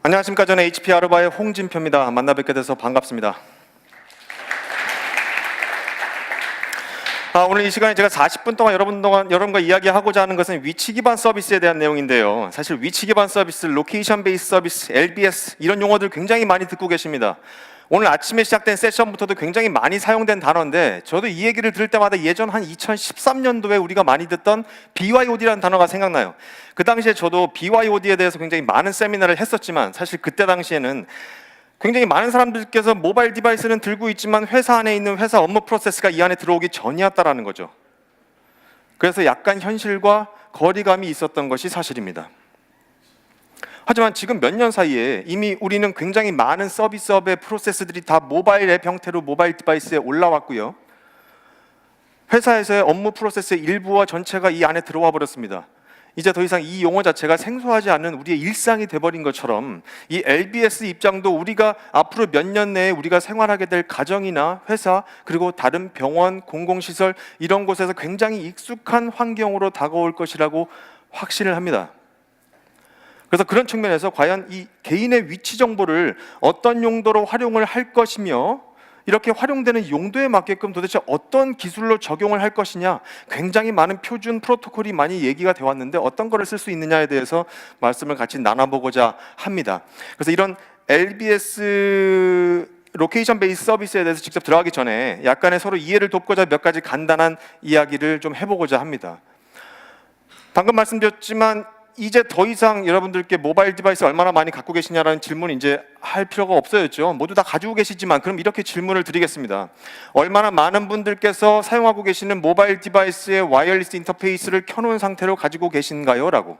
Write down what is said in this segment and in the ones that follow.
안녕하십니까. 저는 HP 아르바의 홍진표입니다. 만나 뵙게 돼서 반갑습니다. 오늘 이 시간에 제가 40분 동안 여러분과 이야기하고자 하는 것은 위치 기반 서비스에 대한 내용인데요. 사실 위치 기반 서비스, 로케이션 베이스 서비스, LBS 이런 용어들 굉장히 많이 듣고 계십니다. 오늘 아침에 시작된 세션부터도 굉장히 많이 사용된 단어인데 저도 이 얘기를 들을 때마다 예전 한 2013년도에 우리가 많이 듣던 BYOD라는 단어가 생각나요. 그 당시에 저도 BYOD에 대해서 굉장히 많은 세미나를 했었지만 사실 그때 당시에는 굉장히 많은 사람들께서 모바일 디바이스는 들고 있지만 회사 안에 있는 회사 업무 프로세스가 이 안에 들어오기 전이었다라는 거죠. 그래서 약간 현실과 거리감이 있었던 것이 사실입니다. 하지만 지금 몇 년 사이에 이미 우리는 굉장히 많은 서비스업의 프로세스들이 다 모바일 앱 형태로 모바일 디바이스에 올라왔고요. 회사에서의 업무 프로세스의 일부와 전체가 이 안에 들어와 버렸습니다. 이제 더 이상 이 용어 자체가 생소하지 않은 우리의 일상이 돼버린 것처럼 이 LBS 입장도 우리가 앞으로 몇 년 내에 우리가 생활하게 될 가정이나 회사 그리고 다른 병원, 공공시설 이런 곳에서 굉장히 익숙한 환경으로 다가올 것이라고 확신을 합니다. 그래서 그런 측면에서 과연 이 개인의 위치 정보를 어떤 용도로 활용을 할 것이며 이렇게 활용되는 용도에 맞게끔 도대체 어떤 기술로 적용을 할 것이냐 굉장히 많은 표준 프로토콜이 많이 얘기가 되어 왔는데 어떤 거를 쓸 수 있느냐에 대해서 말씀을 같이 나눠보고자 합니다. 그래서 이런 LBS 로케이션 베이스 서비스에 대해서 직접 들어가기 전에 약간의 서로 이해를 돕고자 몇 가지 간단한 이야기를 좀 해보고자 합니다. 방금 말씀드렸지만 이제 더 이상 여러분들께 모바일 디바이스 얼마나 많이 갖고 계시냐라는 질문 이제 할 필요가 없어졌죠. 모두 다 가지고 계시지만 그럼 이렇게 질문을 드리겠습니다. 얼마나 많은 분들께서 사용하고 계시는 모바일 디바이스의 와이어리스 인터페이스를 켜놓은 상태로 가지고 계신가요? 라고.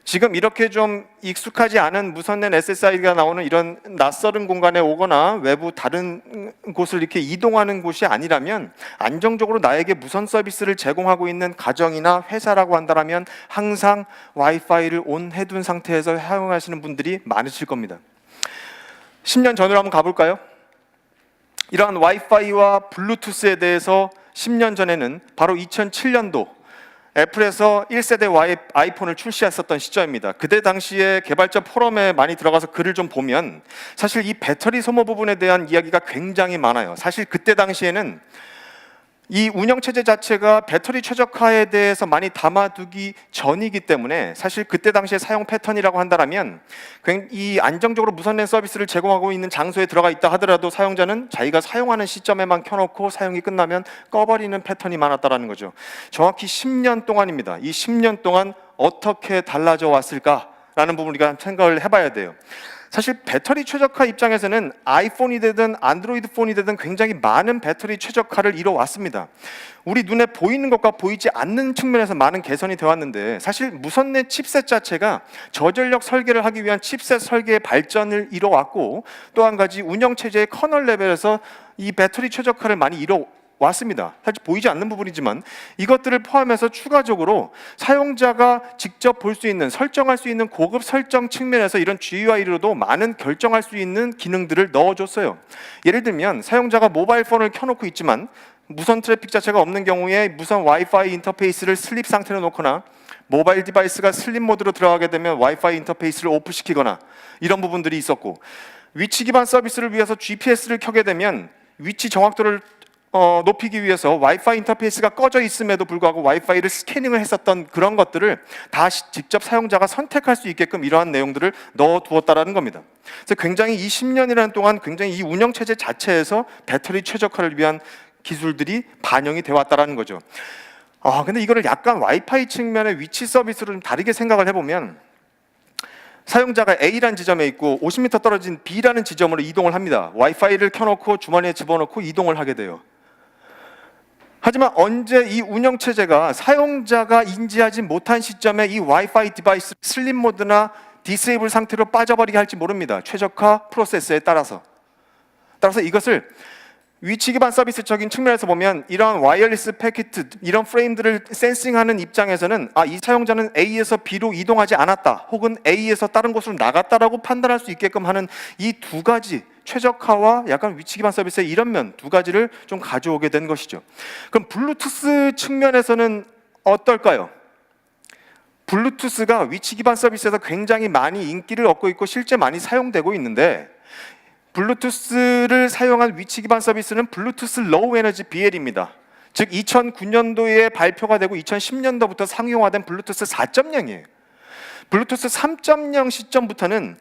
지금 이렇게 좀 익숙하지 않은 무선랜 SSID가 나오는 이런 낯설은 공간에 오거나 외부 다른 곳을 이렇게 이동하는 곳이 아니라면 안정적으로 나에게 무선 서비스를 제공하고 있는 가정이나 회사라고 한다면 항상 와이파이를 온 해둔 상태에서 사용하시는 분들이 많으실 겁니다. 10년 전으로 한번 가볼까요? 이러한 와이파이와 블루투스에 대해서 10년 전에는 바로 2007년도 애플에서 1세대 아이폰을 출시했었던 시점입니다. 그때 당시에 개발자 포럼에 많이 들어가서 글을 좀 보면 사실 이 배터리 소모 부분에 대한 이야기가 굉장히 많아요. 사실 그때 당시에는 이 운영체제 자체가 배터리 최적화에 대해서 많이 담아두기 전이기 때문에 사실 그때 당시에 사용 패턴이라고 한다면 이 안정적으로 무선랜 서비스를 제공하고 있는 장소에 들어가 있다 하더라도 사용자는 자기가 사용하는 시점에만 켜놓고 사용이 끝나면 꺼버리는 패턴이 많았다는 거죠. 정확히 10년 동안입니다. 이 10년 동안 어떻게 달라져 왔을까라는 부분 우리가 생각을 해봐야 돼요. 사실 배터리 최적화 입장에서는 아이폰이 되든 안드로이드 폰이 되든 굉장히 많은 배터리 최적화를 이뤄왔습니다. 우리 눈에 보이는 것과 보이지 않는 측면에서 많은 개선이 되었는데 사실 무선랜 칩셋 자체가 저전력 설계를 하기 위한 칩셋 설계의 발전을 이뤄왔고 또 한 가지 운영체제의 커널 레벨에서 이 배터리 최적화를 많이 이뤄왔습니다. 사실 보이지 않는 부분이지만 이것들을 포함해서 추가적으로 사용자가 직접 볼 수 있는 설정할 수 있는 고급 설정 측면에서 이런 GUI로도 많은 결정할 수 있는 기능들을 넣어줬어요. 예를 들면 사용자가 모바일 폰을 켜놓고 있지만 무선 트래픽 자체가 없는 경우에 무선 와이파이 인터페이스를 슬립 상태로 놓거나 모바일 디바이스가 슬립 모드로 들어가게 되면 와이파이 인터페이스를 오프시키거나 이런 부분들이 있었고 위치 기반 서비스를 위해서 GPS를 켜게 되면 위치 정확도를 높이기 위해서 와이파이 인터페이스가 꺼져 있음에도 불구하고 와이파이를 스캐닝을 했었던 그런 것들을 다 직접 사용자가 선택할 수 있게끔 이러한 내용들을 넣어두었다는 겁니다. 그래서 굉장히 이 10년이라는 동안 굉장히 이 운영체제 자체에서 배터리 최적화를 위한 기술들이 반영이 되어 왔다는 거죠. 근데 이거를 약간 와이파이 측면의 위치 서비스로 좀 다르게 생각을 해보면 사용자가 A라는 지점에 있고 50m 떨어진 B라는 지점으로 이동을 합니다. 와이파이를 켜놓고 주머니에 집어넣고 이동을 하게 돼요. 하지만 언제 이 운영체제가 사용자가 인지하지 못한 시점에 이 와이파이 디바이스 슬립 모드나 디세이블 상태로 빠져버리게 할지 모릅니다. 최적화 프로세스에 따라서 이것을 위치 기반 서비스적인 측면에서 보면 이러한 와이어리스 패킷, 이런 프레임들을 센싱하는 입장에서는 이 사용자는 A에서 B로 이동하지 않았다 혹은 A에서 다른 곳으로 나갔다라고 판단할 수 있게끔 하는 이 두 가지 최적화와 약간 위치 기반 서비스의 이런 면 두 가지를 좀 가져오게 된 것이죠. 그럼 블루투스 측면에서는 어떨까요? 블루투스가 위치 기반 서비스에서 굉장히 많이 인기를 얻고 있고 실제 많이 사용되고 있는데, 블루투스를 사용한 위치 기반 서비스는 블루투스 로우 에너지 BL입니다. 즉 2009년도에 발표가 되고 2010년도부터 상용화된 블루투스 4.0이에요. 블루투스 3.0 시점부터는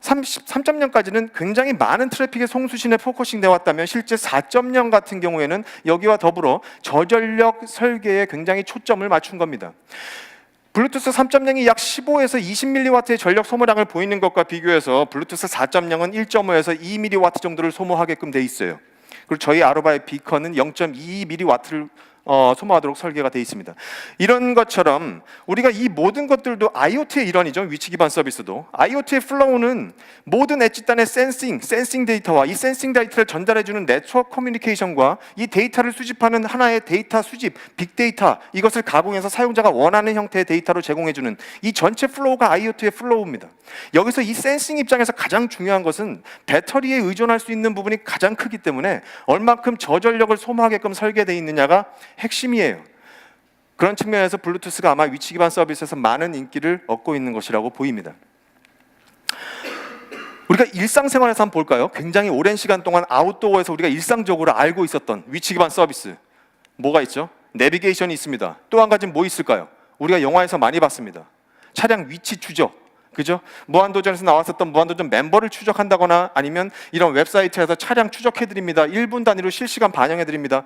3.0까지는 굉장히 많은 트래픽의 송수신에 포커싱 되어 왔다면, 실제 4.0 같은 경우에는 여기와 더불어 저전력 설계에 굉장히 초점을 맞춘 겁니다. 블루투스 3.0이 약 15에서 20mW의 전력 소모량을 보이는 것과 비교해서 블루투스 4.0은 1.5에서 2mW 정도를 소모하게끔 돼 있어요. 그리고 저희 아로바의 비컨은 0.22mW를 소모하도록 설계가 되어 있습니다. 이런 것처럼 우리가 이 모든 것들도 IoT의 일환이죠. 위치 기반 서비스도. IoT의 플로우는 모든 엣지단의 센싱 데이터와 이 센싱 데이터를 전달해주는 네트워크 커뮤니케이션과 이 데이터를 수집하는 하나의 데이터 수집, 빅데이터, 이것을 가공해서 사용자가 원하는 형태의 데이터로 제공해주는 이 전체 플로우가 IoT의 플로우입니다. 여기서 이 센싱 입장에서 가장 중요한 것은 배터리에 의존할 수 있는 부분이 가장 크기 때문에 얼만큼 저전력을 소모하게끔 설계되어 있느냐가 핵심이에요. 그런 측면에서 블루투스가 아마 위치 기반 서비스에서 많은 인기를 얻고 있는 것이라고 보입니다. 우리가 일상생활에서 한번 볼까요? 굉장히 오랜 시간 동안 아웃도어에서 우리가 일상적으로 알고 있었던 위치 기반 서비스 뭐가 있죠? 내비게이션이 있습니다. 또 한 가지는 뭐 있을까요? 우리가 영화에서 많이 봤습니다. 차량 위치 추적, 그죠? 무한도전에서 나왔었던 무한도전 멤버를 추적한다거나 아니면 이런 웹사이트에서 차량 추적해드립니다. 1분 단위로 실시간 반영해드립니다.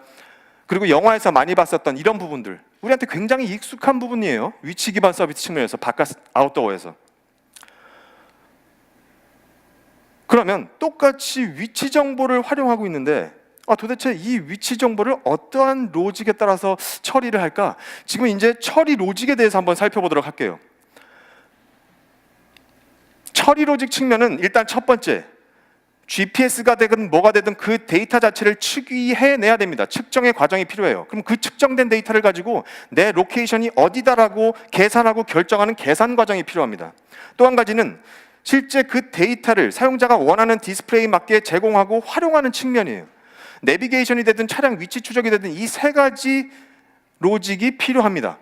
그리고 영화에서 많이 봤었던 이런 부분들, 우리한테 굉장히 익숙한 부분이에요. 위치 기반 서비스 측면에서, 바깥 아웃도어에서. 그러면 똑같이 위치 정보를 활용하고 있는데 도대체 이 위치 정보를 어떠한 로직에 따라서 처리를 할까? 지금 이제 처리 로직에 대해서 한번 살펴보도록 할게요. 처리 로직 측면은 일단 첫 번째, GPS가 되든 뭐가 되든 그 데이터 자체를 측위해내야 됩니다. 측정의 과정이 필요해요. 그럼 그 측정된 데이터를 가지고 내 로케이션이 어디다라고 계산하고 결정하는 계산 과정이 필요합니다. 또 한 가지는 실제 그 데이터를 사용자가 원하는 디스플레이에 맞게 제공하고 활용하는 측면이에요. 내비게이션이 되든 차량 위치 추적이 되든 이 세 가지 로직이 필요합니다.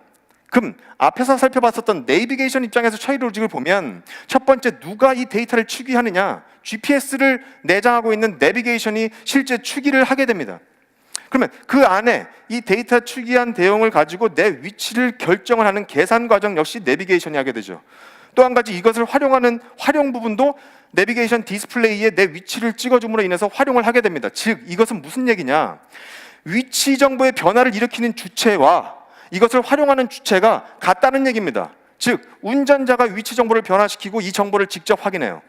그럼 앞에서 살펴봤었던 내비게이션 입장에서 처리 로직을 보면 첫 번째, 누가 이 데이터를 추기하느냐, GPS를 내장하고 있는 내비게이션이 실제 추기를 하게 됩니다. 그러면 그 안에 이 데이터 추기한 내용을 가지고 내 위치를 결정을 하는 계산 과정 역시 내비게이션이 하게 되죠. 또 한 가지, 이것을 활용하는 활용 부분도 내비게이션 디스플레이에 내 위치를 찍어줌으로 인해서 활용을 하게 됩니다. 즉 이것은 무슨 얘기냐, 위치 정보의 변화를 일으키는 주체와 이것을 활용하는 주체가 같다는 얘기입니다. 즉 운전자가 위치 정보를 변화시키고 이 정보를 직접 확인해요.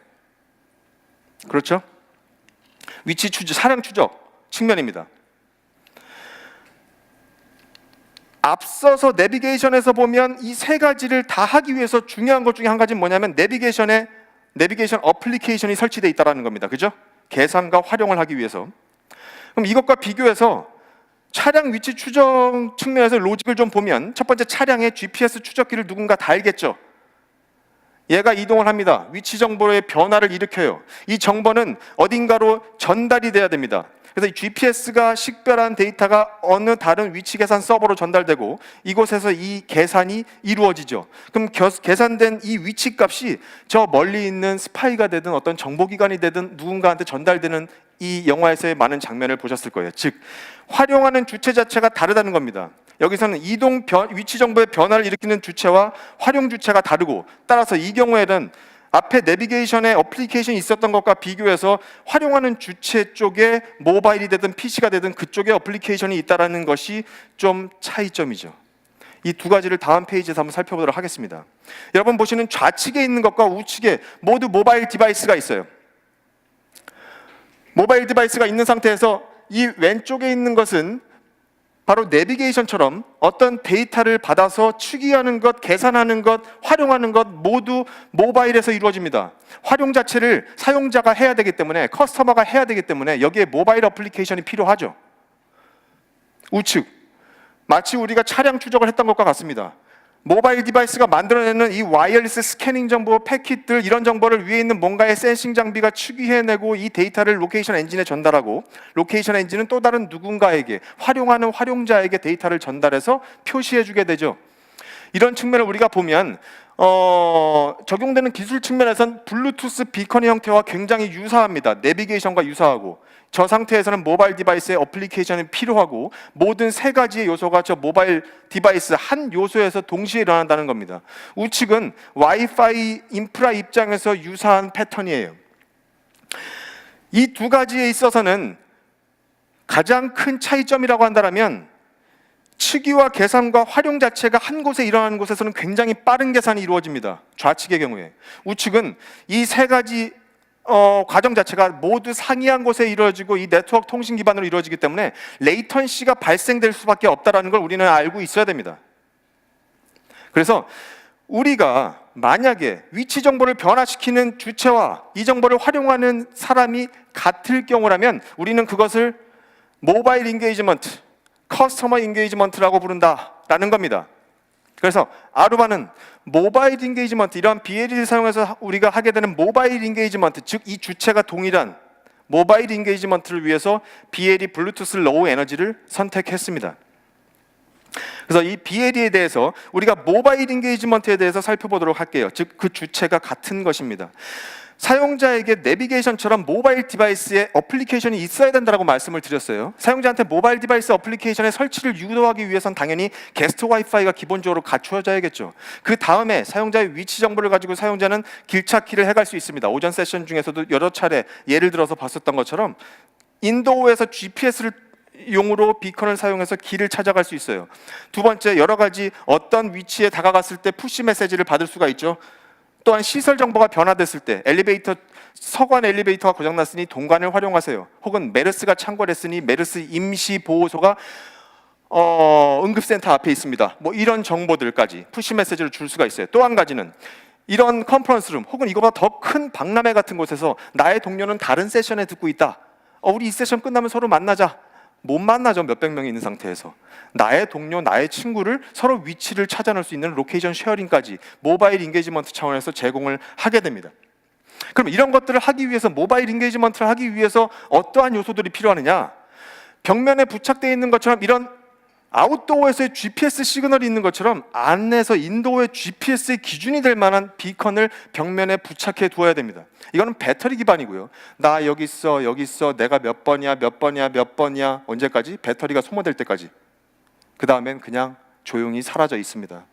그렇죠? 위치 추적, 차량 추적 측면입니다. 앞서서 내비게이션에서 보면 이 세 가지를 다 하기 위해서 중요한 것 중에 한 가지는 뭐냐면 내비게이션 어플리케이션이 설치되어 있다는 겁니다. 그죠? 계산과 활용을 하기 위해서. 그럼 이것과 비교해서 차량 위치 추적 측면에서 로직을 좀 보면 첫 번째, 차량의 GPS 추적기를 누군가 달겠죠. 얘가 이동을 합니다. 위치 정보의 변화를 일으켜요. 이 정보는 어딘가로 전달이 돼야 됩니다. 그래서 이 GPS가 식별한 데이터가 어느 다른 위치 계산 서버로 전달되고 이곳에서 이 계산이 이루어지죠. 그럼 계산된 이 위치 값이 저 멀리 있는 스파이가 되든 어떤 정보기관이 되든 누군가한테 전달되는 이 영화에서의 많은 장면을 보셨을 거예요. 즉 활용하는 주체 자체가 다르다는 겁니다. 여기서는 위치 정보의 변화를 일으키는 주체와 활용 주체가 다르고, 따라서 이 경우에는 앞에 내비게이션의 어플리케이션이 있었던 것과 비교해서 활용하는 주체 쪽에 모바일이 되든 PC가 되든 그쪽에 어플리케이션이 있다는 것이 좀 차이점이죠. 이 두 가지를 다음 페이지에서 한번 살펴보도록 하겠습니다. 여러분 보시는 좌측에 있는 것과 우측에 모두 모바일 디바이스가 있어요. 모바일 디바이스가 있는 상태에서 이 왼쪽에 있는 것은 바로 내비게이션처럼 어떤 데이터를 받아서 추기하는 것, 계산하는 것, 활용하는 것 모두 모바일에서 이루어집니다. 활용 자체를 사용자가 해야 되기 때문에, 커스터머가 해야 되기 때문에 여기에 모바일 어플리케이션이 필요하죠. 우측, 마치 우리가 차량 추적을 했던 것과 같습니다. 모바일 디바이스가 만들어내는 이 와이어리스 스캐닝 정보, 패킷들, 이런 정보를 위에 있는 뭔가의 센싱 장비가 추기해내고 이 데이터를 로케이션 엔진에 전달하고, 로케이션 엔진은 또 다른 누군가에게, 활용하는 활용자에게 데이터를 전달해서 표시해주게 되죠. 이런 측면을 우리가 보면 적용되는 기술 측면에선 블루투스 비컨의 형태와 굉장히 유사합니다. 내비게이션과 유사하고 저 상태에서는 모바일 디바이스의 어플리케이션이 필요하고 모든 세 가지의 요소가 저 모바일 디바이스 한 요소에서 동시에 일어난다는 겁니다. 우측은 와이파이 인프라 입장에서 유사한 패턴이에요. 이 두 가지에 있어서는 가장 큰 차이점이라고 한다면 치기와 계산과 활용 자체가 한 곳에 일어나는 곳에서는 굉장히 빠른 계산이 이루어집니다. 좌측의 경우에. 우측은 이 세 가지 과정 자체가 모두 상이한 곳에 이루어지고 이 네트워크 통신 기반으로 이루어지기 때문에 레이턴시가 발생될 수밖에 없다는 걸 우리는 알고 있어야 됩니다. 그래서 우리가 만약에 위치 정보를 변화시키는 주체와 이 정보를 활용하는 사람이 같을 경우라면 우리는 그것을 모바일 인게이지먼트, 커스터머 인게이지먼트라고 부른다라는 겁니다. 그래서 아루바는 모바일 인게이지먼트, 이러한 BLE를 사용해서 우리가 하게 되는 모바일 인게이지먼트, 즉 이 주체가 동일한 모바일 인게이지먼트를 위해서 BLE 블루투스 로우 에너지를 선택했습니다. 그래서 이 BLE에 대해서 우리가 모바일 인게이지먼트에 대해서 살펴보도록 할게요. 즉 그 주체가 같은 것입니다. 사용자에게 내비게이션처럼 모바일 디바이스에 어플리케이션이 있어야 된다고 말씀을 드렸어요. 사용자한테 모바일 디바이스 어플리케이션의 설치를 유도하기 위해선 당연히 게스트 와이파이가 기본적으로 갖추어져야겠죠. 그 다음에 사용자의 위치 정보를 가지고 사용자는 길찾기를 해갈 수 있습니다. 오전 세션 중에서도 여러 차례 예를 들어서 봤었던 것처럼 인도어에서 GPS를 용으로 비컨을 사용해서 길을 찾아갈 수 있어요. 두 번째, 여러 가지 어떤 위치에 다가갔을 때 푸시 메시지를 받을 수가 있죠. 또한 시설 정보가 변화됐을 때 서관 엘리베이터가 고장났으니 동관을 활용하세요. 혹은 메르스가 창궐했으니 메르스 임시 보호소가 응급센터 앞에 있습니다. 뭐 이런 정보들까지 푸시 메시지를 줄 수가 있어요. 또 한 가지는 이런 컨퍼런스룸 혹은 이거보다 더 큰 박람회 같은 곳에서 나의 동료는 다른 세션에 듣고 있다. 우리 이 세션 끝나면 서로 만나자. 못 만나죠. 몇백 명이 있는 상태에서. 나의 동료, 나의 친구를 서로 위치를 찾아낼 수 있는 로케이션 쉐어링까지 모바일 인게이지먼트 차원에서 제공을 하게 됩니다. 그럼 이런 것들을 하기 위해서, 모바일 인게이지먼트를 하기 위해서 어떠한 요소들이 필요하느냐? 벽면에 부착되어 있는 것처럼 이런 아웃도어에서의 GPS 시그널이 있는 것처럼 안에서 인도어의 GPS의 기준이 될 만한 비컨을 벽면에 부착해 두어야 됩니다. 이거는 배터리 기반이고요. 나 여기 있어, 내가 몇 번이야, 언제까지? 배터리가 소모될 때까지. 그 다음엔 그냥 조용히 사라져 있습니다.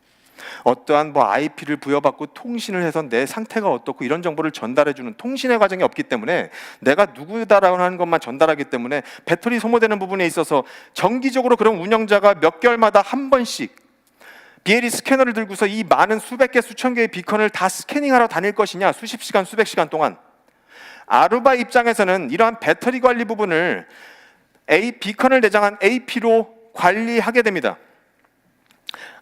어떠한 IP를 부여받고 통신을 해서 내 상태가 어떻고 이런 정보를 전달해주는 통신의 과정이 없기 때문에 내가 누구다라고 하는 것만 전달하기 때문에 배터리 소모되는 부분에 있어서 정기적으로 그런 운영자가 몇 개월마다 한 번씩 BLE 스캐너를 들고서 이 많은 수백 개, 수천 개의 비컨을 다 스캐닝하러 다닐 것이냐, 수십 시간, 수백 시간 동안. 아루바 입장에서는 이러한 배터리 관리 부분을 비컨을 내장한 AP로 관리하게 됩니다.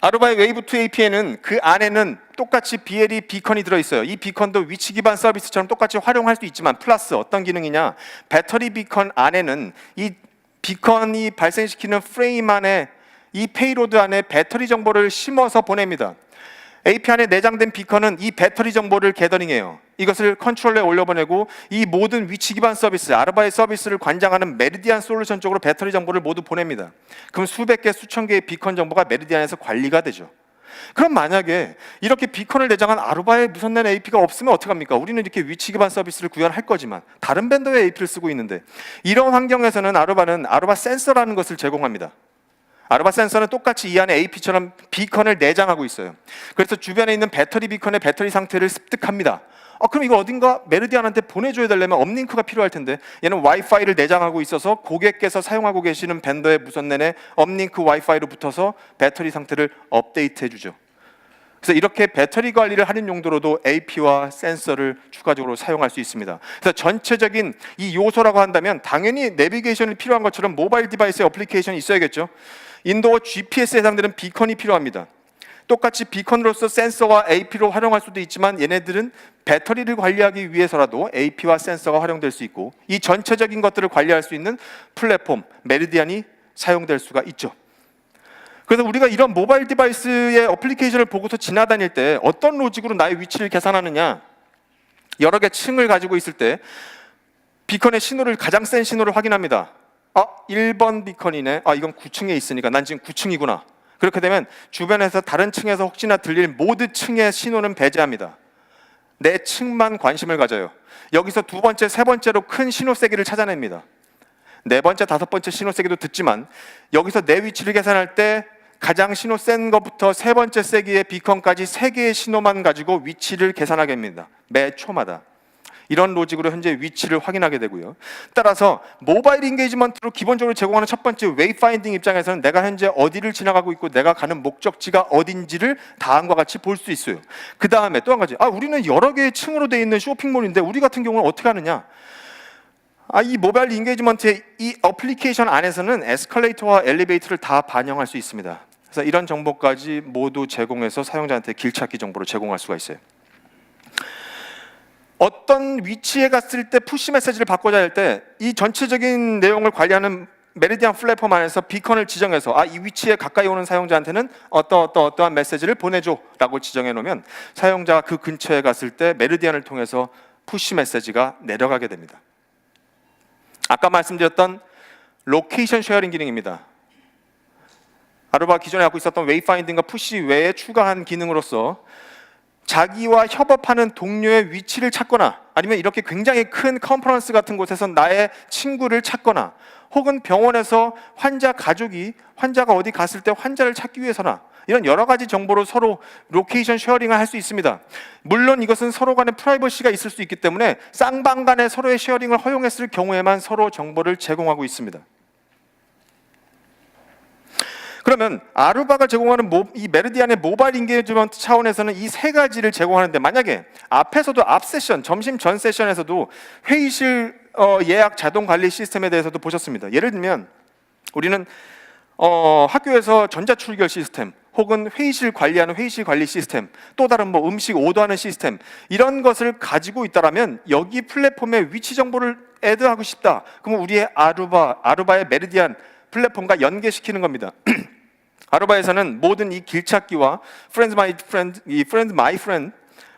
아루바의 웨이브2 AP에는 그 안에는 똑같이 BLE 비컨이 들어있어요. 이 비컨도 위치 기반 서비스처럼 똑같이 활용할 수 있지만 플러스 어떤 기능이냐, 배터리 비컨 안에는 이 비컨이 발생시키는 프레임 안에 이 페이로드 안에 배터리 정보를 심어서 보냅니다. AP 안에 내장된 비컨은 이 배터리 정보를 게더링해요. 이것을 컨트롤러에 올려보내고 이 모든 위치 기반 서비스, 아루바의 서비스를 관장하는 메리디안 솔루션 쪽으로 배터리 정보를 모두 보냅니다. 그럼 수백 개, 수천 개의 비컨 정보가 메리디안에서 관리가 되죠. 그럼 만약에 이렇게 비컨을 내장한 아루바의 무선랜 AP가 없으면 어떡합니까? 우리는 이렇게 위치 기반 서비스를 구현할 거지만 다른 벤더의 AP를 쓰고 있는데, 이런 환경에서는 아루바는 아루바 센서라는 것을 제공합니다. 아루바 센서는 똑같이 이 안에 AP처럼 비컨을 내장하고 있어요. 그래서 주변에 있는 배터리 비컨의 배터리 상태를 습득합니다. 그럼 이거 어딘가 메르디안한테 보내줘야 되려면 업링크가 필요할 텐데, 얘는 와이파이를 내장하고 있어서 고객께서 사용하고 계시는 벤더의 무선랜에 업링크 와이파이로 붙어서 배터리 상태를 업데이트 해주죠. 그래서 이렇게 배터리 관리를 하는 용도로도 AP와 센서를 추가적으로 사용할 수 있습니다. 그래서 전체적인 이 요소라고 한다면 당연히 내비게이션이 필요한 것처럼 모바일 디바이스의 어플리케이션이 있어야겠죠. 인도어 GPS에 해당되는 비컨이 필요합니다. 똑같이 비컨으로서 센서와 AP로 활용할 수도 있지만 얘네들은 배터리를 관리하기 위해서라도 AP와 센서가 활용될 수 있고, 이 전체적인 것들을 관리할 수 있는 플랫폼 메리디안이 사용될 수가 있죠. 그래서 우리가 이런 모바일 디바이스의 어플리케이션을 보고서 지나다닐 때 어떤 로직으로 나의 위치를 계산하느냐, 여러 개 층을 가지고 있을 때 비컨의 신호를, 가장 센 신호를 확인합니다. 1번 비컨이네. 이건 9층에 있으니까 난 지금 9층이구나. 그렇게 되면 주변에서 다른 층에서 혹시나 들릴 모든 층의 신호는 배제합니다. 내 층만 관심을 가져요. 여기서 두 번째, 세 번째로 큰 신호 세기를 찾아냅니다. 네 번째, 다섯 번째 신호 세기도 듣지만 여기서 내 위치를 계산할 때 가장 신호 센 것부터 세 번째 세기의 비컨까지 세 개의 신호만 가지고 위치를 계산하게 됩니다. 매 초마다. 이런 로직으로 현재 위치를 확인하게 되고요. 따라서 모바일 인게이지먼트로 기본적으로 제공하는 첫 번째 웨이파인딩 입장에서는 내가 현재 어디를 지나가고 있고 내가 가는 목적지가 어딘지를 다음과 같이 볼 수 있어요. 그 다음에 또 한 가지, 우리는 여러 개의 층으로 되어 있는 쇼핑몰인데 우리 같은 경우는 어떻게 하느냐? 이 모바일 인게이지먼트의 이 어플리케이션 안에서는 에스컬레이터와 엘리베이터를 다 반영할 수 있습니다. 그래서 이런 정보까지 모두 제공해서 사용자한테 길찾기 정보를 제공할 수가 있어요. 어떤 위치에 갔을 때 푸시 메시지를 받고자 할 때 이 전체적인 내용을 관리하는 메리디안 플랫폼 안에서 비컨을 지정해서 이 위치에 가까이 오는 사용자한테는 어떠한 메시지를 보내줘 라고 지정해 놓으면 사용자가 그 근처에 갔을 때 메리디안을 통해서 푸시 메시지가 내려가게 됩니다. 아까 말씀드렸던 로케이션 쉐어링 기능입니다. 아루바가 기존에 갖고 있었던 웨이파인딩과 푸시 외에 추가한 기능으로서 자기와 협업하는 동료의 위치를 찾거나 아니면 이렇게 굉장히 큰 컨퍼런스 같은 곳에서 나의 친구를 찾거나 혹은 병원에서 환자 가족이 환자가 어디 갔을 때 환자를 찾기 위해서나 이런 여러 가지 정보로 서로 로케이션 쉐어링을 할 수 있습니다. 물론 이것은 서로 간의 프라이버시가 있을 수 있기 때문에 쌍방 간에 서로의 쉐어링을 허용했을 경우에만 서로 정보를 제공하고 있습니다. 그러면 아루바가 제공하는 이 메리디안의 모바일 인게이지먼트 차원에서는 이 세 가지를 제공하는데 만약에 앞에서도 앞 세션, 점심 전 세션에서도 회의실 예약 자동 관리 시스템에 대해서도 보셨습니다. 예를 들면 우리는 학교에서 전자출결 시스템 혹은 회의실 관리하는 회의실 관리 시스템 또 다른 음식 오더하는 시스템 이런 것을 가지고 있다면 여기 플랫폼에 위치 정보를 애드하고 싶다. 그러면 우리의 아루바의 메리디안 플랫폼과 연계시키는 겁니다. 아루바에서는 모든 이 길찾기와 Friend My Friend,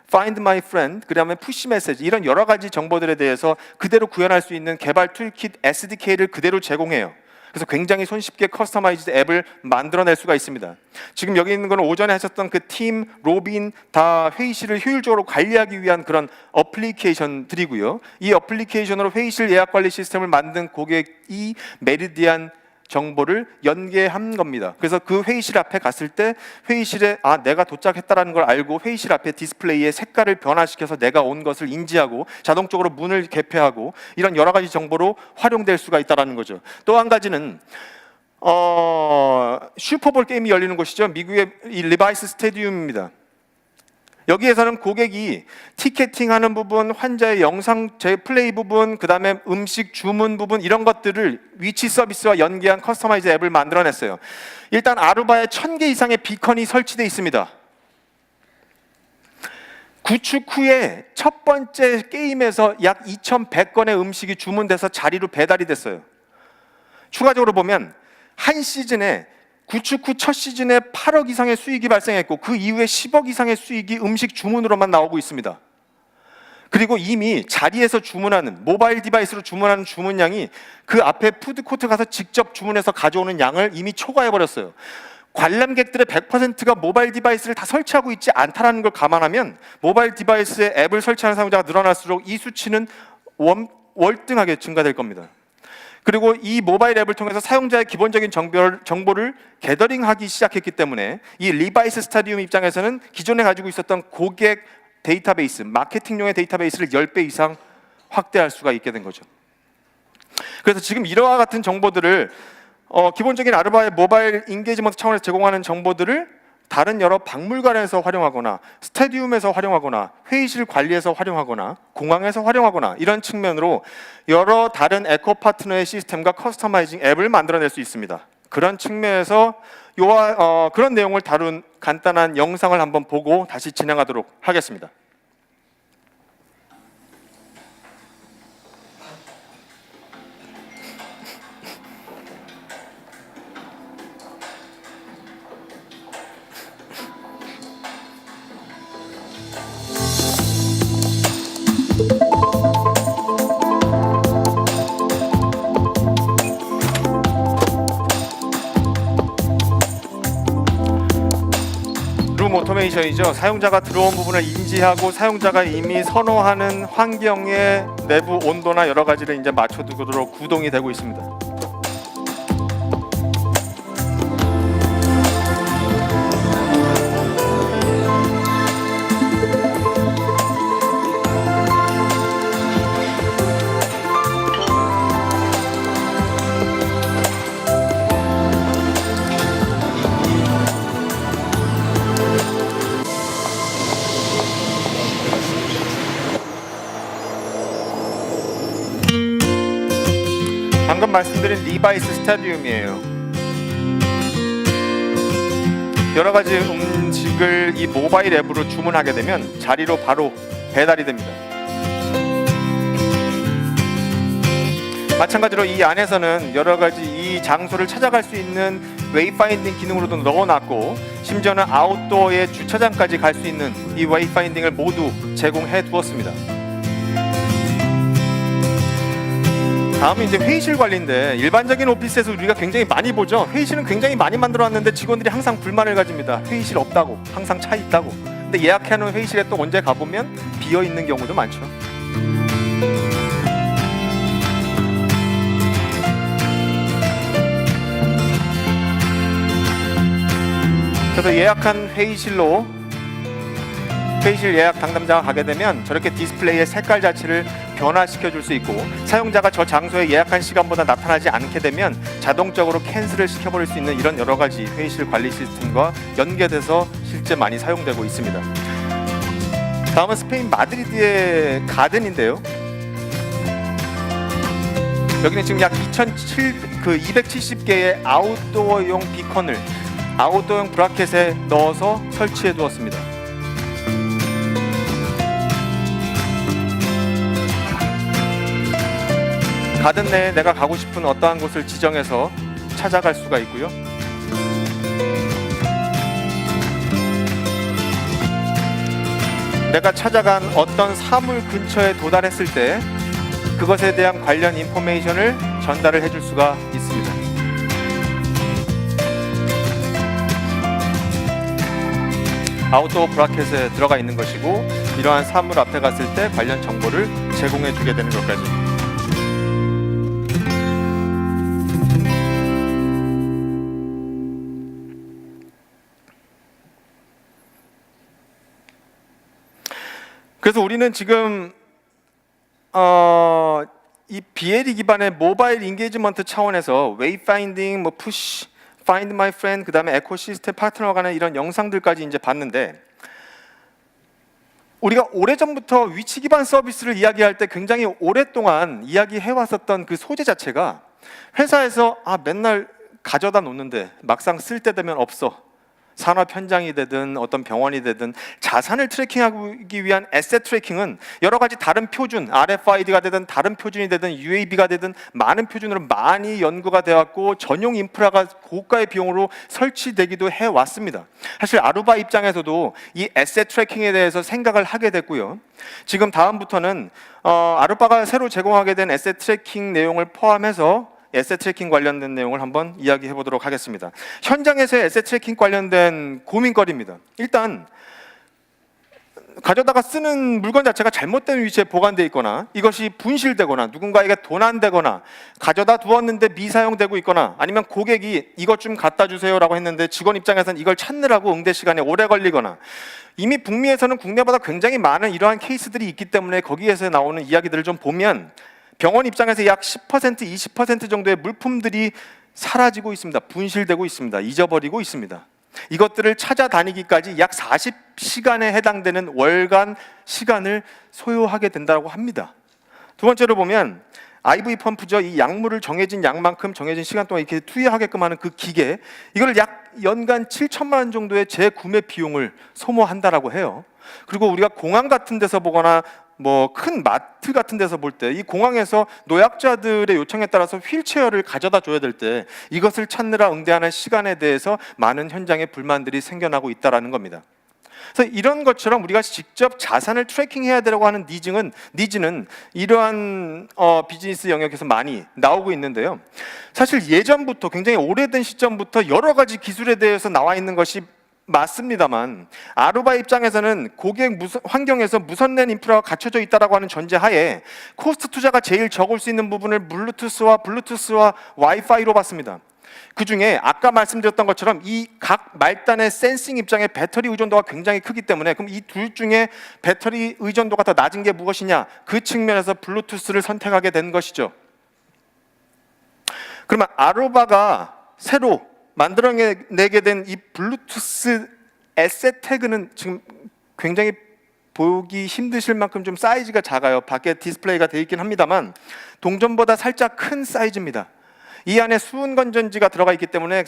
Find My Friend, 그다음에 푸시 메시지 이런 여러 가지 정보들에 대해서 그대로 구현할 수 있는 개발 툴킷 SDK를 그대로 제공해요. 그래서 굉장히 손쉽게 커스터마이즈드 앱을 만들어낼 수가 있습니다. 지금 여기 있는 건 오전에 하셨던 그 팀, 로빈 다 회의실을 효율적으로 관리하기 위한 그런 어플리케이션들이고요. 이 어플리케이션으로 회의실 예약 관리 시스템을 만든 고객이 메리디안 정보를 연계한 겁니다. 그래서 그 회의실 앞에 갔을 때 회의실에 내가 도착했다는 걸 알고 회의실 앞에 디스플레이의 색깔을 변화시켜서 내가 온 것을 인지하고 자동적으로 문을 개폐하고 이런 여러 가지 정보로 활용될 수가 있다는 거죠. 또 한 가지는 슈퍼볼 게임이 열리는 곳이죠. 미국의 이 리바이스 스테디움입니다. 여기에서는 고객이 티켓팅하는 부분, 환자의 영상 플레이 부분, 그 다음에 음식 주문 부분 이런 것들을 위치 서비스와 연계한 커스터마이즈 앱을 만들어냈어요. 일단 아루바에 1000개 이상의 비컨이 설치되어 있습니다. 구축 후에 첫 번째 게임에서 약 2100건의 음식이 주문돼서 자리로 배달이 됐어요. 추가적으로 보면 한 시즌에 구축 후 첫 시즌에 8억 이상의 수익이 발생했고 그 이후에 10억 이상의 수익이 음식 주문으로만 나오고 있습니다. 그리고 이미 자리에서 주문하는 모바일 디바이스로 주문하는 주문량이 그 앞에 푸드코트 가서 직접 주문해서 가져오는 양을 이미 초과해버렸어요. 관람객들의 100%가 모바일 디바이스를 다 설치하고 있지 않다는 걸 감안하면 모바일 디바이스에 앱을 설치하는 사용자가 늘어날수록 이 수치는 월등하게 증가될 겁니다. 그리고 이 모바일 앱을 통해서 사용자의 기본적인 정보를 게더링하기 시작했기 때문에 이 리바이스 스타디움 입장에서는 기존에 가지고 있었던 고객 데이터베이스, 마케팅용의 데이터베이스를 10배 이상 확대할 수가 있게 된 거죠. 그래서 지금 이러한 같은 정보들을 기본적인 아루바의 모바일 인게이지먼트 차원에서 제공하는 정보들을 다른 여러 박물관에서 활용하거나 스타디움에서 활용하거나 회의실 관리에서 활용하거나 공항에서 활용하거나 이런 측면으로 여러 다른 에코 파트너의 시스템과 커스터마이징 앱을 만들어낼 수 있습니다. 그런 측면에서 그런 내용을 다룬 간단한 영상을 한번 보고 다시 진행하도록 하겠습니다. 오토메이션이죠. 사용자가 들어온 부분을 인지하고 사용자가 이미 선호하는 환경의 내부 온도나 여러 가지를 이제 맞춰두도록 구동이 되고 있습니다. 방금 말씀드린 리바이스 스타디움이에요. 여러 가지 음식을 이 모바일 앱으로 주문하게 되면 자리로 바로 배달이 됩니다. 마찬가지로 이 안에서는 여러 가지 이 장소를 찾아갈 수 있는 웨이파인딩 기능으로도 넣어놨고, 심지어는 아웃도어의 주차장까지 갈 수 있는 이 웨이파인딩을 모두 제공해 두었습니다. 다음은 이제 회의실 관리인데, 일반적인 오피스에서 우리가 굉장히 많이 보죠. 회의실은 굉장히 많이 만들어놨는데 직원들이 항상 불만을 가집니다. 회의실 없다고, 항상 차 있다고. 근데 예약해놓은 회의실에 또 언제 가보면 비어 있는 경우도 많죠. 그래서 예약한 회의실 예약 담당자가 가게 되면 저렇게 디스플레이의 색깔 자체를 변화시켜 줄 수 있고, 사용자가 저 장소에 예약한 시간보다 나타나지 않게 되면 자동적으로 캔슬을 시켜버릴 수 있는 이런 여러 가지 회의실 관리 시스템과 연계돼서 실제 많이 사용되고 있습니다. 다음은 스페인 마드리드의 가든인데요. 여기는 지금 약 270개의 아웃도어용 비컨을 아웃도어용 브라켓에 넣어서 설치해 두었습니다. 가든 내에 내가 가고 싶은 어떠한 곳을 지정해서 찾아갈 수가 있고요. 내가 찾아간 어떤 사물 근처에 도달했을 때 그것에 대한 관련 인포메이션을 전달을 해줄 수가 있습니다. 아웃도어 브라켓에 들어가 있는 것이고, 이러한 사물 앞에 갔을 때 관련 정보를 제공해 주게 되는 것까지. 그래서 우리는 지금 이 BLE 기반의 모바일 인게이지먼트 차원에서 웨이파인딩, 푸시, Find My Friend, 그 다음에 에코시스템 파트너 간의 이런 영상들까지 이제 봤는데, 우리가 오래전부터 위치 기반 서비스를 이야기할 때 굉장히 오랫동안 이야기해왔었던 그 소재 자체가, 회사에서 맨날 가져다 놓는데 막상 쓸 때 되면 없어. 산업 현장이 되든 어떤 병원이 되든 자산을 트래킹하기 위한 에셋 트래킹은 여러 가지 다른 표준, RFID가 되든 다른 표준이 되든 UAB가 되든 많은 표준으로 많이 연구가 되었고, 전용 인프라가 고가의 비용으로 설치되기도 해왔습니다. 사실 아루바 입장에서도 이 에셋 트래킹에 대해서 생각을 하게 됐고요. 지금 다음부터는 아루바가 새로 제공하게 된 에셋 트래킹 내용을 포함해서 에셋 트래킹 관련된 내용을 한번 이야기해 보도록 하겠습니다. 현장에서의 에셋 트래킹 관련된 고민거리입니다. 일단 가져다가 쓰는 물건 자체가 잘못된 위치에 보관되어 있거나, 이것이 분실되거나 누군가에게 도난되거나, 가져다 두었는데 미사용되고 있거나, 아니면 고객이 이것 좀 갖다 주세요 라고 했는데 직원 입장에서는 이걸 찾느라고 응대 시간이 오래 걸리거나, 이미 북미에서는 국내보다 굉장히 많은 이러한 케이스들이 있기 때문에 거기에서 나오는 이야기들을 좀 보면 병원 입장에서 약 10%, 20% 정도의 물품들이 사라지고 있습니다. 분실되고 있습니다. 잊어버리고 있습니다. 이것들을 찾아다니기까지 약 40시간에 해당되는 월간 시간을 소요하게 된다고 합니다. 두 번째로 보면 IV 펌프죠. 이 약물을 정해진 양만큼 정해진 시간 동안 이렇게 투여하게끔 하는 그 기계, 이걸 약 연간 7천만 원 정도의 재구매 비용을 소모한다라고 해요. 그리고 우리가 공항 같은 데서 보거나 큰 마트 같은 데서 볼 때, 이 공항에서 노약자들의 요청에 따라서 휠체어를 가져다 줘야 될 때 이것을 찾느라 응대하는 시간에 대해서 많은 현장의 불만들이 생겨나고 있다는 겁니다. 그래서 이런 것처럼 우리가 직접 자산을 트래킹해야 되라고 하는 니즈는 이러한 비즈니스 영역에서 많이 나오고 있는데요. 사실 예전부터, 굉장히 오래된 시점부터 여러 가지 기술에 대해서 나와 있는 것이 맞습니다만 아루바 입장에서는 고객 환경에서 무선랜 인프라가 갖춰져 있다라고 하는 전제하에 코스트 투자가 제일 적을 수 있는 부분을 블루투스와 와이파이로 봤습니다. 그 중에 아까 말씀드렸던 것처럼 이 각 말단의 센싱 입장의 배터리 의존도가 굉장히 크기 때문에 그럼 이 둘 중에 배터리 의존도가 더 낮은 게 무엇이냐, 그 측면에서 블루투스를 선택하게 된 것이죠. 그러면 아루바가 새로 만들어내게 된 이 블루투스 에셋 태그는 지금 굉장히 보기 힘드실 만큼 좀 사이즈가 작아요. 밖에 디스플레이가 되어 있긴 합니다만 동전보다 살짝 큰 사이즈입니다. 이 안에 수은 건전지가 들어가 있기 때문에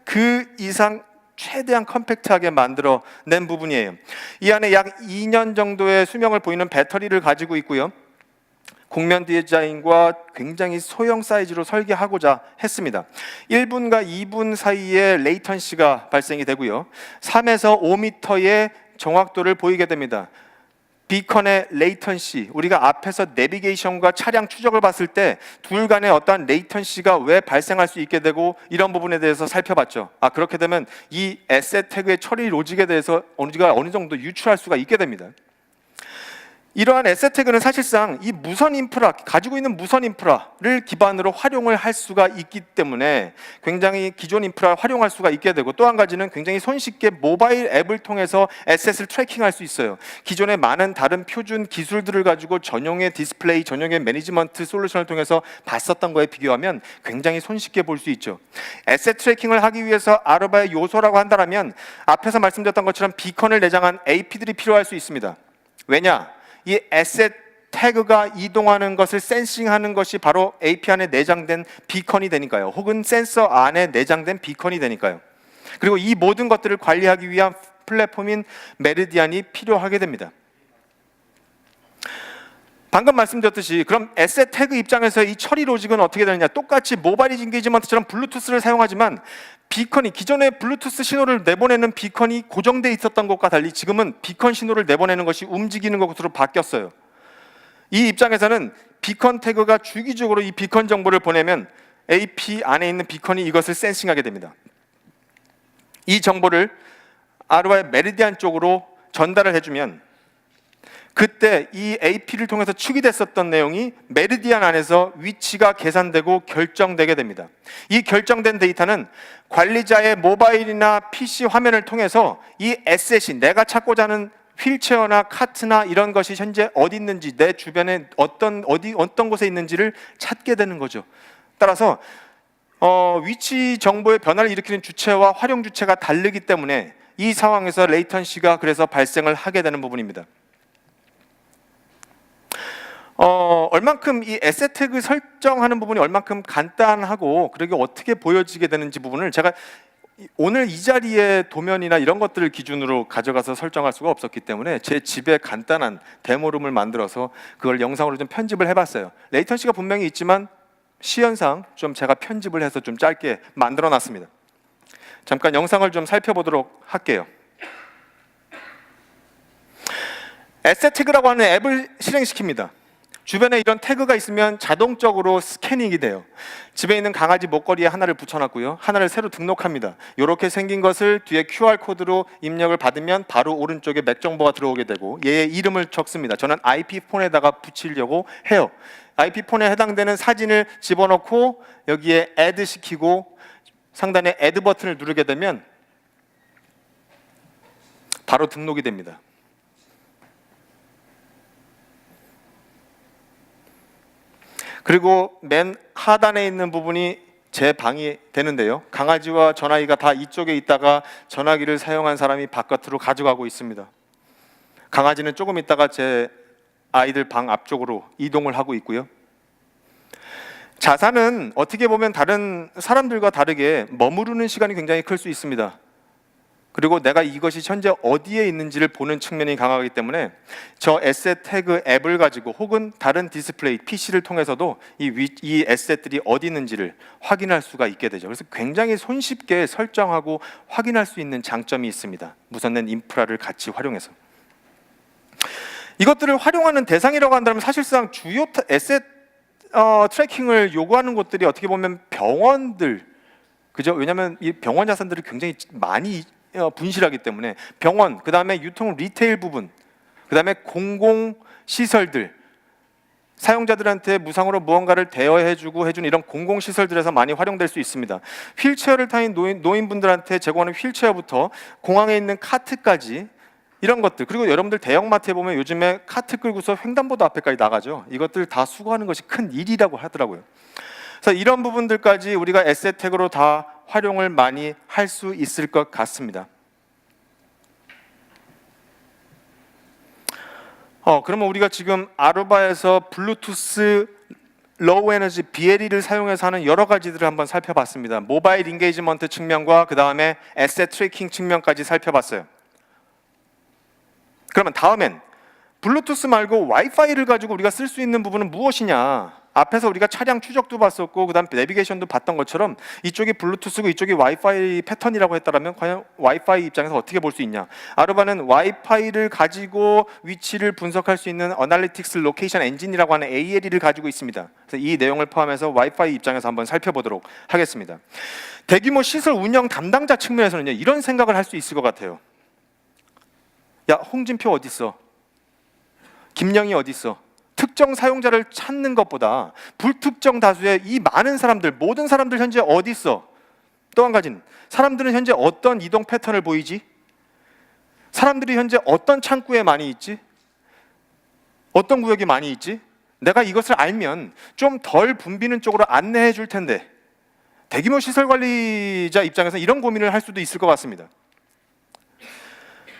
그 이상 최대한 컴팩트하게 만들어낸 부분이에요. 이 안에 약 2년 정도의 수명을 보이는 배터리를 가지고 있고요. 곡면 디자인과 굉장히 소형 사이즈로 설계하고자 했습니다. 1분과 2분 사이에 레이턴시가 발생이 되고요. 3에서 5m의 정확도를 보이게 됩니다. 비컨의 레이턴시, 우리가 앞에서 내비게이션과 차량 추적을 봤을 때 둘 간의 어떠한 레이턴시가 왜 발생할 수 있게 되고 이런 부분에 대해서 살펴봤죠. 그렇게 되면 이 에셋 태그의 처리 로직에 대해서 우리가 어느 정도 유추할 수가 있게 됩니다. 이러한 에셋 태그는 사실상 이 무선 인프라, 가지고 있는 무선 인프라를 기반으로 활용을 할 수가 있기 때문에 굉장히 기존 인프라를 활용할 수가 있게 되고, 또 한 가지는 굉장히 손쉽게 모바일 앱을 통해서 에셋을 트래킹할 수 있어요. 기존의 많은 다른 표준 기술들을 가지고 전용의 디스플레이, 전용의 매니지먼트 솔루션을 통해서 봤었던 거에 비교하면 굉장히 손쉽게 볼 수 있죠. 에셋 트래킹을 하기 위해서 아루바의 요소라고 한다면 앞에서 말씀드렸던 것처럼 비컨을 내장한 AP들이 필요할 수 있습니다. 왜냐? 이 에셋 태그가 이동하는 것을 센싱하는 것이 바로 AP 안에 내장된 비컨이 되니까요. 혹은 센서 안에 내장된 비컨이 되니까요. 그리고 이 모든 것들을 관리하기 위한 플랫폼인 메리디안이 필요하게 됩니다. 방금 말씀드렸듯이 그럼 에셋 태그 입장에서 이 처리 로직은 어떻게 되느냐? 똑같이 모바일 인게이지먼트처럼 블루투스를 사용하지만 비컨이, 기존의 블루투스 신호를 내보내는 비컨이 고정되어 있었던 것과 달리 지금은 비컨 신호를 내보내는 것이 움직이는 것으로 바뀌었어요. 이 입장에서는 비컨 태그가 주기적으로 이 비컨 정보를 보내면 AP 안에 있는 비컨이 이것을 센싱하게 됩니다. 이 정보를 아루바의 메리디안 쪽으로 전달을 해주면 그때 이 AP를 통해서 축이됐었던 내용이 메리디안 안에서 위치가 계산되고 결정되게 됩니다. 이 결정된 데이터는 관리자의 모바일이나 PC 화면을 통해서 이 에셋이, 내가 찾고자 하는 휠체어나 카트나 이런 것이 현재 어디 있는지, 내 주변에 어떤 곳에 있는지를 찾게 되는 거죠. 따라서 위치 정보의 변화를 일으키는 주체와 활용 주체가 다르기 때문에 이 상황에서 레이턴시가 그래서 발생을 하게 되는 부분입니다. 얼만큼 이 에셋 태그 설정하는 부분이 얼만큼 간단하고 그러게 어떻게 보여지게 되는지 부분을 제가 오늘 이 자리에 도면이나 이런 것들을 기준으로 가져가서 설정할 수가 없었기 때문에 제 집에 간단한 데모룸을 만들어서 그걸 영상으로 좀 편집을 해봤어요. 레이턴시가 분명히 있지만 시연상 좀 제가 편집을 해서 좀 짧게 만들어 놨습니다. 잠깐 영상을 좀 살펴보도록 할게요. 에셋 태그라고 하는 앱을 실행시킵니다. 주변에 이런 태그가 있으면 자동적으로 스캐닝이 돼요. 집에 있는 강아지 목걸이에 하나를 붙여놨고요. 하나를 새로 등록합니다. 이렇게 생긴 것을 뒤에 QR코드로 입력을 받으면 바로 오른쪽에 맥 정보가 들어오게 되고 얘의 이름을 적습니다. 저는 IP폰에다가 붙이려고 해요. IP폰에 해당되는 사진을 집어넣고 여기에 애드 시키고 상단에 애드 버튼을 누르게 되면 바로 등록이 됩니다. 그리고 맨 하단에 있는 부분이 제 방이 되는데요. 강아지와 전화기가 다 이쪽에 있다가 전화기를 사용한 사람이 바깥으로 가져가고 있습니다. 강아지는 조금 있다가 제 아이들 방 앞쪽으로 이동을 하고 있고요. 자산은 어떻게 보면 다른 사람들과 다르게 머무르는 시간이 굉장히 클 수 있습니다. 그리고 내가 이것이 현재 어디에 있는지를 보는 측면이 강하기 때문에 저 에셋 태그 앱을 가지고 혹은 다른 디스플레이, PC를 통해서도 이 에셋들이 어디 있는지를 확인할 수가 있게 되죠. 그래서 굉장히 손쉽게 설정하고 확인할 수 있는 장점이 있습니다. 무선랜 인프라를 같이 활용해서. 이것들을 활용하는 대상이라고 한다면 사실상 주요 에셋 트래킹을 요구하는 곳들이 어떻게 보면 병원들, 그죠? 왜냐하면 이 병원 자산들이 굉장히 많이 분실하기 때문에 병원, 그 다음에 유통 리테일 부분, 그 다음에 공공시설들, 사용자들한테 무상으로 무언가를 대여해주고 해주는 이런 공공시설들에서 많이 활용될 수 있습니다. 휠체어를 타인 노인분들한테 제공하는 휠체어부터 공항에 있는 카트까지 이런 것들, 그리고 여러분들 대형마트에 보면 요즘에 카트 끌고서 횡단보도 앞에까지 나가죠. 이것들 다 수거하는 것이 큰 일이라고 하더라고요. 그래서 이런 부분들까지 우리가 에셋택으로 다 활용을 많이 할 수 있을 것 같습니다. 그러면 우리가 지금 아루바에서 블루투스 로우 에너지 BLE를 사용해서 하는 여러 가지들을 한번 살펴봤습니다. 모바일 인게이지먼트 측면과 그 다음에 에셋 트래킹 측면까지 살펴봤어요. 그러면 다음엔 블루투스 말고 와이파이를 가지고 우리가 쓸 수 있는 부분은 무엇이냐? 앞에서 우리가 차량 추적도 봤었고 그 다음 내비게이션도 봤던 것처럼 이쪽이 블루투스고 이쪽이 와이파이 패턴이라고 했다면 과연 와이파이 입장에서 어떻게 볼 수 있냐? 아루바는 와이파이를 가지고 위치를 분석할 수 있는 어널리틱스 로케이션 엔진이라고 하는 ALE를 가지고 있습니다. 그래서 이 내용을 포함해서 와이파이 입장에서 한번 살펴보도록 하겠습니다. 대규모 시설 운영 담당자 측면에서는요, 이런 생각을 할 수 있을 것 같아요. 야, 홍진표 어디 있어? 김영희 어디 있어? 특정 사용자를 찾는 것보다 불특정 다수의 이 많은 사람들, 모든 사람들 현재 어디 있어? 또 한 가지는 사람들은 현재 어떤 이동 패턴을 보이지? 사람들이 현재 어떤 창구에 많이 있지? 어떤 구역이 많이 있지? 내가 이것을 알면 좀 덜 붐비는 쪽으로 안내해 줄 텐데, 대규모 시설 관리자 입장에서 이런 고민을 할 수도 있을 것 같습니다.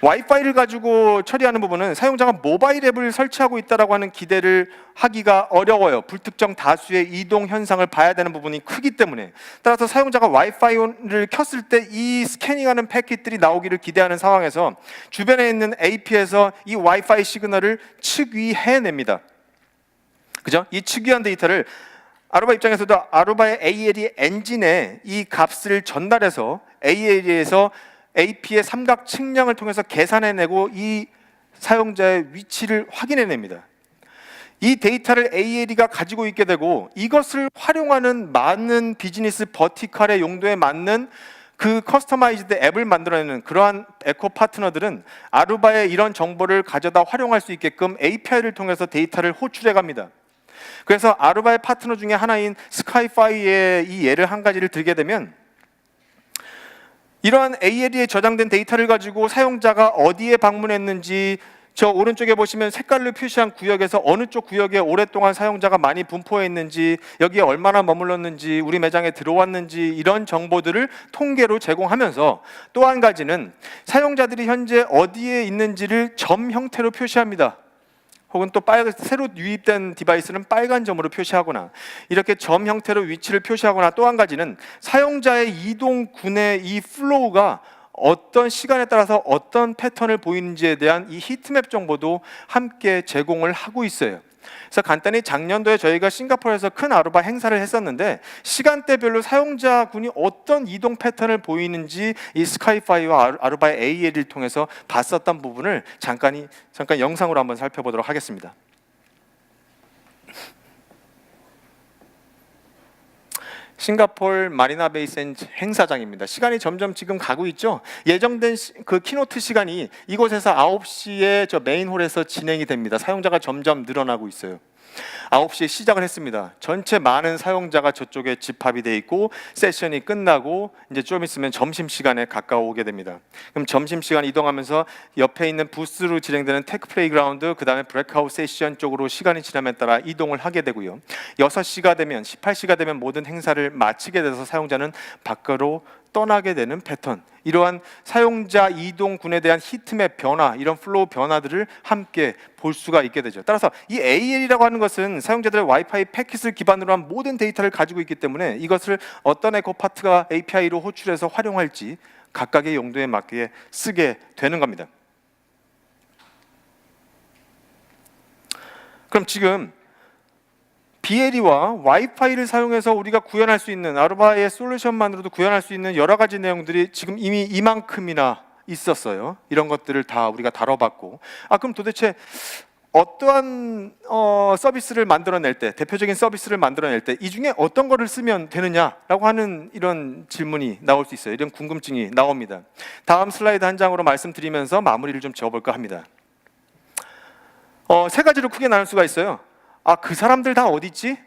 와이파이를 가지고 처리하는 부분은 사용자가 모바일 앱을 설치하고 있다고 하는 기대를 하기가 어려워요. 불특정 다수의 이동 현상을 봐야 되는 부분이 크기 때문에, 따라서 사용자가 와이파이를 켰을 때 이 스캐닝하는 패킷들이 나오기를 기대하는 상황에서 주변에 있는 AP에서 이 와이파이 시그널을 측위해냅니다. 그죠? 이 측위한 데이터를 아루바 입장에서도 아루바의 ALE 엔진에 이 값을 전달해서 ALE에서 AP의 삼각 측량을 통해서 계산해내고 이 사용자의 위치를 확인해냅니다. 이 데이터를 ALE가 가지고 있게 되고 이것을 활용하는 많은 비즈니스 버티컬의 용도에 맞는 그 커스터마이즈드 앱을 만들어내는 그러한 에코 파트너들은 아루바의 이런 정보를 가져다 활용할 수 있게끔 API를 통해서 데이터를 호출해 갑니다. 그래서 아루바의 파트너 중에 하나인 스카이파이의 이 예를 한 가지를 들게 되면, 이러한 ALE에 저장된 데이터를 가지고 사용자가 어디에 방문했는지, 저 오른쪽에 보시면 색깔로 표시한 구역에서 어느 쪽 구역에 오랫동안 사용자가 많이 분포해 있는지, 여기에 얼마나 머물렀는지, 우리 매장에 들어왔는지, 이런 정보들을 통계로 제공하면서 또 한 가지는 사용자들이 현재 어디에 있는지를 점 형태로 표시합니다. 혹은 또 새로 유입된 디바이스는 빨간 점으로 표시하거나, 이렇게 점 형태로 위치를 표시하거나, 또 한 가지는 사용자의 이동군의 이 플로우가 어떤 시간에 따라서 어떤 패턴을 보이는지에 대한 이 히트맵 정보도 함께 제공을 하고 있어요. 그래서 간단히 작년도에 저희가 싱가포르에서 큰 아루바 행사를 했었는데, 시간대별로 사용자군이 어떤 이동 패턴을 보이는지 이 스카이파이와 아루바의 ALE를 통해서 봤었던 부분을 잠깐 영상으로 한번 살펴보도록 하겠습니다. 싱가포르 마리나 베이 샌즈 행사장입니다. 시간이 점점 지금 가고 있죠. 예정된 그 키노트 시간이 이곳에서 9시에 저 메인홀에서 진행이 됩니다. 사용자가 점점 늘어나고 있어요. 9시에 시작을 했습니다. 전체 많은 사용자가 저쪽에 집합이 돼 있고 세션이 끝나고 이제 좀 있으면 점심시간에 가까워오게 됩니다. 그럼 점심시간 이동하면서 옆에 있는 부스로 진행되는 테크 플레이그라운드, 그 다음에 브레이크아웃 세션 쪽으로 시간이 지남에 따라 이동을 하게 되고요. 6시가 되면, 18시가 되면 모든 행사를 마치게 돼서 사용자는 밖으로 떠나게 되는 패턴, 이러한 사용자 이동군에 대한 히트맵 변화, 이런 플로우 변화들을 함께 볼 수가 있게 되죠. 따라서 이 AL이라고 하는 것은 사용자들의 와이파이 패킷을 기반으로 한 모든 데이터를 가지고 있기 때문에 이것을 어떤 에코파트가 API로 호출해서 활용할지 각각의 용도에 맞게 쓰게 되는 겁니다. 그럼 지금 BLE와 와이파이를 사용해서 우리가 구현할 수 있는, 아루바의 솔루션만으로도 구현할 수 있는 여러 가지 내용들이 지금 이미 이만큼이나 있었어요. 이런 것들을 다 우리가 다뤄봤고, 그럼 도대체 어떠한 서비스를 만들어낼 때, 대표적인 서비스를 만들어낼 때 이 중에 어떤 거를 쓰면 되느냐라고 하는 이런 질문이 나올 수 있어요. 이런 궁금증이 나옵니다. 다음 슬라이드 한 장으로 말씀드리면서 마무리를 좀 지어볼까 합니다. 세 가지로 크게 나눌 수가 있어요. 그 사람들 다 어디 있지?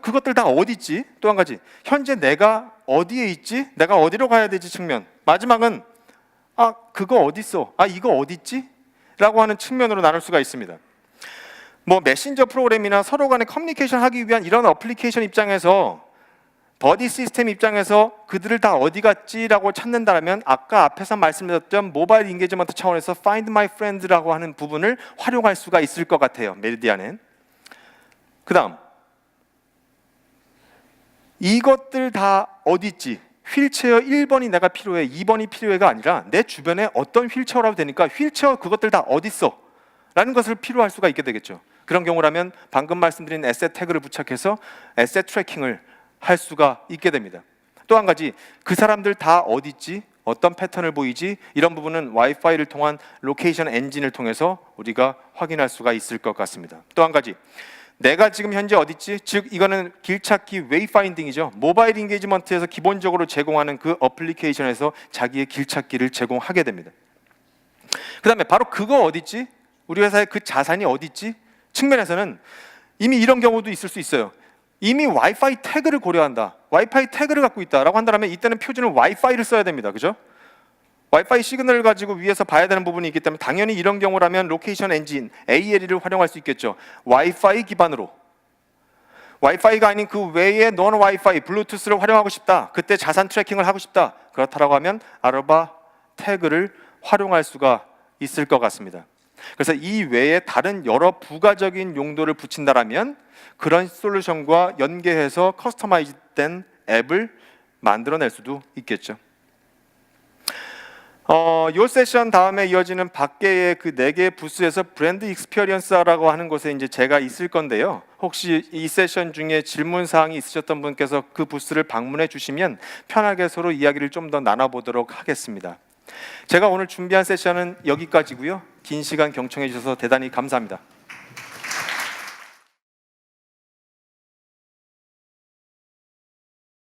그것들 다 어디 있지? 또 한 가지, 현재 내가 어디에 있지? 내가 어디로 가야 되지? 측면. 마지막은 그거 어디 있어? 이거 어디 있지? 라고 하는 측면으로 나눌 수가 있습니다. 메신저 프로그램이나 서로 간에 커뮤니케이션 하기 위한 이런 어플리케이션 입장에서, 버디 시스템 입장에서 그들을 다 어디 갔지라고 찾는다면 아까 앞에서 말씀드렸던 모바일 인게이지먼트 차원에서 Find My Friend라고 하는 부분을 활용할 수가 있을 것 같아요. 메리디안은. 그 다음, 이것들 다 어디 있지? 휠체어 1번이 내가 필요해, 2번이 필요해가 아니라 내 주변에 어떤 휠체어라도 되니까 휠체어 그것들 다 어디 있어? 라는 것을 필요할 수가 있게 되겠죠. 그런 경우라면 방금 말씀드린 에셋 태그를 부착해서 에셋 트래킹을 할 수가 있게 됩니다. 또 한 가지, 그 사람들 다 어디 있지? 어떤 패턴을 보이지? 이런 부분은 와이파이를 통한 로케이션 엔진을 통해서 우리가 확인할 수가 있을 것 같습니다. 또 한 가지, 내가 지금 현재 어디 있지? 즉 이거는 길찾기 웨이파인딩이죠. 모바일 인게이지먼트에서 기본적으로 제공하는 그 어플리케이션에서 자기의 길찾기를 제공하게 됩니다. 그 다음에 바로 그거 어디 있지? 우리 회사의 그 자산이 어디 있지? 측면에서는 이미 이런 경우도 있을 수 있어요. 이미 와이파이 태그를 고려한다, 와이파이 태그를 갖고 있다라고 한다면 이때는 표준은 와이파이를 써야 됩니다. 그죠? 와이파이 시그널을 가지고 위에서 봐야 되는 부분이 있기 때문에 당연히 이런 경우라면 로케이션 엔진 ALE를 활용할 수 있겠죠. 와이파이 기반으로, 와이파이가 아닌 그 외에 non 와이파이 블루투스를 활용하고 싶다, 그때 자산 트래킹을 하고 싶다, 그렇다라고 하면 아르바 태그를 활용할 수가 있을 것 같습니다. 그래서 이 외에 다른 여러 부가적인 용도를 붙인다라면 그런 솔루션과 연계해서 커스터마이즈된 앱을 만들어낼 수도 있겠죠. 이 세션 다음에 이어지는 밖에의 그 4개의 부스에서 브랜드 익스피리언스라고 하는 곳에 이제 제가 있을 건데요. 혹시 이 세션 중에 질문 사항이 있으셨던 분께서 그 부스를 방문해 주시면 편하게 서로 이야기를 좀 더 나눠보도록 하겠습니다. 제가 오늘 준비한 세션은 여기까지고요. 긴 시간 경청해 주셔서 대단히 감사합니다.